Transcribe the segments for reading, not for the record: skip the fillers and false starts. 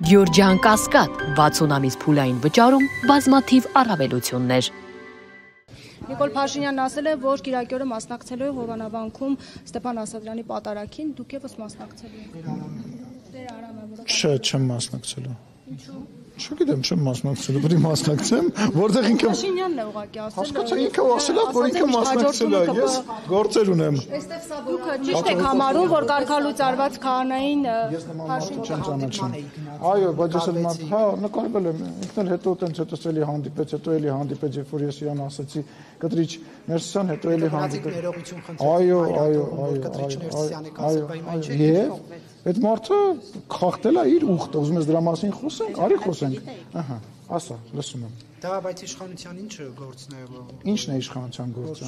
Գյորջյան Կասկադ 60 ամիս փուլային վճարում բազմաթիվ առավելություններ։ Նիկոլ Փաշինյանն ասել է, որ Կիրակի օրը մասնակցելու է Հովանավանքում Ստեփան Ասատրյանի պատարագին, դուք եւս մասնակցելու եք։ Չէ, չեմ մասնակցելու։ Ինչու՞։ Չգիտեմ, չեմ մասնակցելու, պետք է մասնակցեմ, որտեղ ինքը Փաշինյանն է ուղղակի ասել։ Հասկացա, ինքը ասել է, որ ինքը մասնակցել է, ես գործեր ունեմ։ Դուք ճիշտ եք համարում, որ կարգալույց արված քահանային Փաշինյան չեմ ճանաչում։ Այո, բայց ես էլ մարդ, հա, նկարվել եմ, ինքն էլ հետո տենց հետո էլի հանդիպեց, հետո էլի հանդիպեց, երբ որ ես իրան ասացի, կտրիչ Ներսիսյան, հետո էլի հանդիպեց։ Այո, այդ մարդը խախտել է իր ուխտը, ուզում ես դրա մասին խոսենք, արի խոսենք։ Ահա, ասա, լսում եմ։ Դա բայց իշխանության ինչը գործն է։ Ինչն է իշխանության գործը։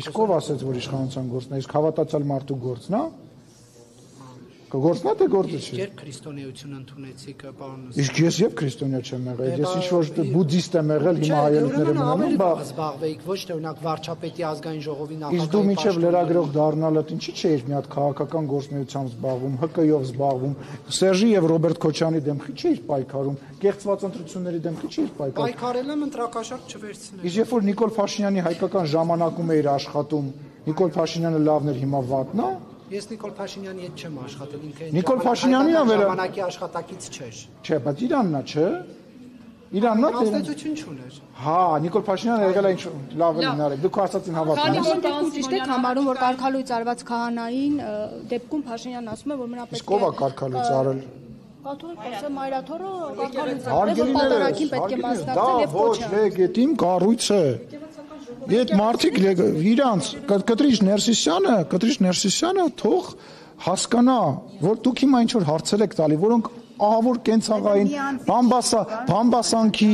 Իսկ ով ասեց, որ իշխանության գործն է, իսկ հավատացյալ մարդու գործն է։ Գործն է թե գործը չի։ Երբ քրիստոնեություն ընդունեցիք, պարոն։ Իսկ ես եւ քրիստոնյա չեմ եղել, ես ինչ-որ բուդդիստ եմ եղել, հիմա հայելիքները մնում, բա զբաղվեիք ոչ թե օրինակ վարչապետի ազգային ժողովի նախագահի։ Իսկ դու մինչեւ լրագրող դառնալդ ինչի՞ չէիր մի հատ քաղաքական գործունեությամբ զբաղվում, ՀԿ-ով զբաղվում, Սերժի եւ Ռոբերտ Քոչյանի դեմ չէիր պայքարում, կեղծված ընտրությունների դեմ չէիր պայքարում։ Պայքարել եմ ընտրակաշառք չվերցնել։ Իսկ երբ որ Նիկոլ Փաշինյանի հայկական ժամանակում էիր աշխատում, Նիկոլ Փաշինյանը լավն էր, հիմա վատն է։ Ես Նիկոլ Փաշինյանի հետ չեմ աշխատել, ինքը Նիկոլ Փաշինյանին է ժամանակի աշխատակից չէր։ Չէ, բայց Իրանն է, չէ։ Իրանն է։ Մասնեցություն չուներ։ Հա, Նիկոլ Փաշինյանը եղել է ինչ լավ է լինարեք։ Դուք ասացին հավատում եք։ Դուք ճիշտ եք համարում, որ կարգալույց արված քահանային դեպքում Փաշինյանն ասում է, որ մնա պետք է։ Իսկ ով է կարգալույց արել։ Կաթողիկոսը Մայրաթորը կարգալույց արել, որ պատարագին պետք է մասնակցել եւ ոչ լեգիտիմ կառույց է։ Այդ մարդիկ իրանց կտրիչ Ներսիսյանը թող հասկանա, որ դուք հիմա ինչ որ հարցեր եք տալի, որոնք ահավոր կենցաղային բամբասանքի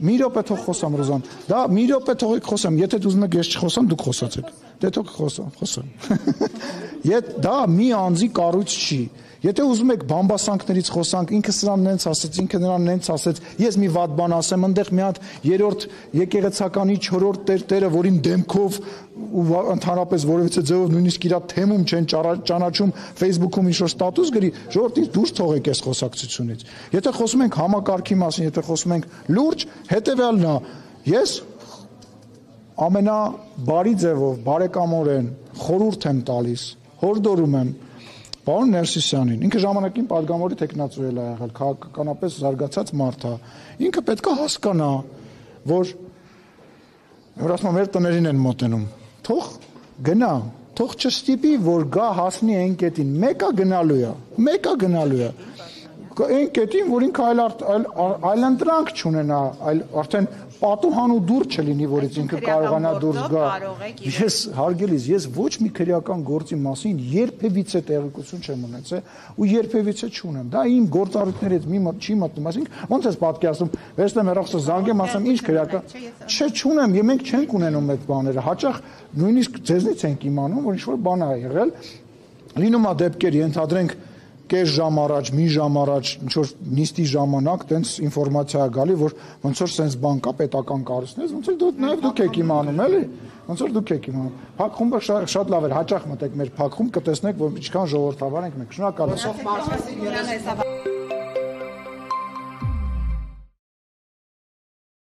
մի րոպե թող խոսամ Ռոզան։ Դա մի րոպե թողեք խոսամ, եթե դու ուզում եք ես չխոսամ, դուք խոսացեք։ Դե թող խոսամ։ Դա մի անձի կառույց չի։ Եթե ուզում եք բամբասանքներից խոսանք, ինքը սրան նենց ասեց, ինքը նրան նենց ասեց, ես մի վատ բան ասեմ, այնտեղ մի հատ երրորդ եկեղեցականի 4-րդ տերը, որին դեմքով ու ընդհանրապես որևիցե ձևով նույնիսկ իր թեմում չեն ճանաչում, Facebook-ում ինչ-որ ստատուս գրի, ժողովրդից դուրս թողեք այս խոսակցությունից։ Եթե խոսում ենք համակարգի մասին, եթե խոսում ենք լուրջ, հետևյալն է, ես ամենաբարի ձևով, բարեկամորեն խորհուրդ եմ տալիս, հորդորում եմ Պարոն Ներսիսյանին, ինքը ժամանակին падգամորի տեխնացուել է եղել, քաղաքականապես զարգացած մարդ է։ Ինքը պետք է հասկանա, որ ասում եմ, մեր տներին են մոտենում։ Թող գնա, թող չստիպի, որ գա հասնի այն կետին։ Մեկը գնալու է։ Այն կետին, որ ինքը այլ ընտրանք չունենա, այլ արդեն պատուհան ու դուր չլինի, որից ինքը կարողանա դուրս գա։ Ես հարգելիս, ես ոչ մի քրեական գործի մասին երբևիցե տեղեկություն չեմ ունեցել ու երբևիցե չունեմ։ Դա իմ գործառույթներից չի մտնում, այսինքն ոնց ես պատկերացնում, վերցնեմ հեռախոսը զանգեմ, ասեմ ինչ քրեական։ Չէ, չունեմ, եւ մենք չենք ունենում այդ բաները։ Հաճախ նույնիսկ ձեզնից ենք իմանում, որ ինչ-որ բան է եղել։ Լինում է դեպքեր, ենթադրենք կես ժամ առաջ, մի ժամ առաջ, ինչ-որ նիստի ժամանակ տենց ինֆորմացիա է գալի, որ ոնց որ սենց բան կա պետական կառույցներից, ոնց որ նաև դուք եք իմանում, էլի, ոնց որ դուք եք իմանում։ Փակ խումբը շատ լավ էր, հաճախ մտեք մեր փակ խումբ, կտեսնեք, որ ինչքան ժողովրդավար ենք մենք։ Շնորհակալ եմ։